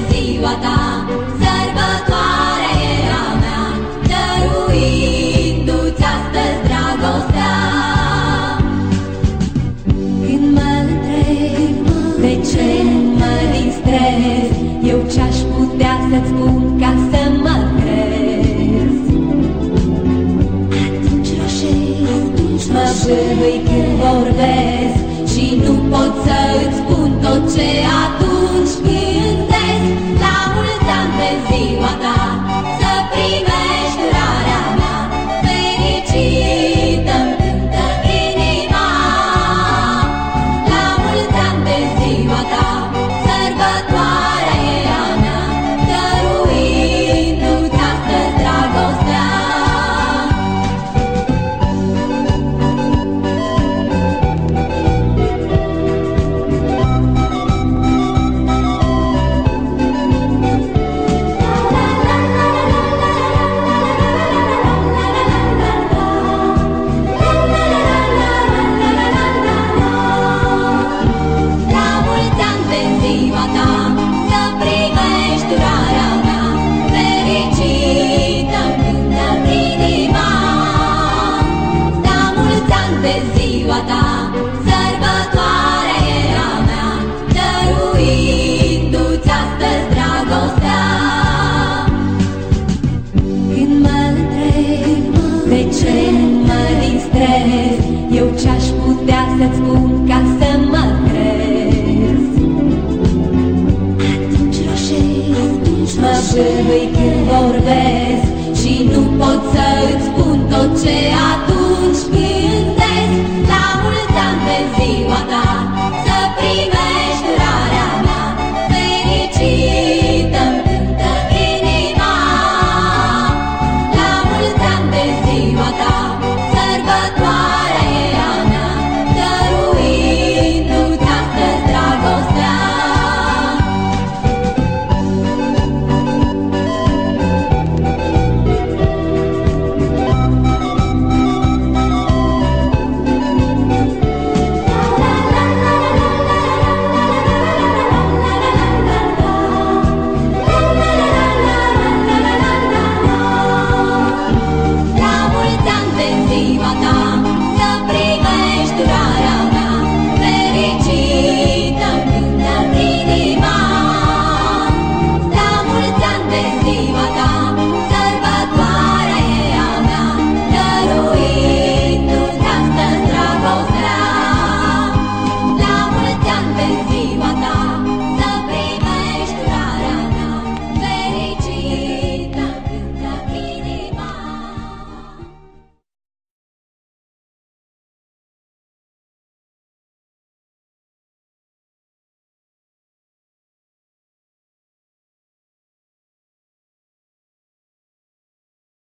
ziua ta, sărbătoarea e a mea, dăruindu-ți astăzi dragostea. Când mă întreb de ce mă distrez, eu ce-aș putea să-ți spun ca să mă crezi? Atunci roșesc, mă bâlbâi când vorbesc și nu pot să-ți spun tot ce atunci gândesc. La mulți ani de ziua ta, să primești urarea mea, fericită-mi cântă inima. La mulți ani de ziua ta, sărbătoarea e a mea, dăruindu-ți astăzi dragostea. Ziua ta, sărbătoarea e a mea, dăruindu-ți astăzi dragostea. Când mă întreb de ce mă distrez, eu ce-aș putea să-ți spun ca să mă crezi? Atunci roșesc, mă bâlbâi când vorbesc și nu pot să-ți spun tot ce atunci gândesc. La mulți ani de ziua ta,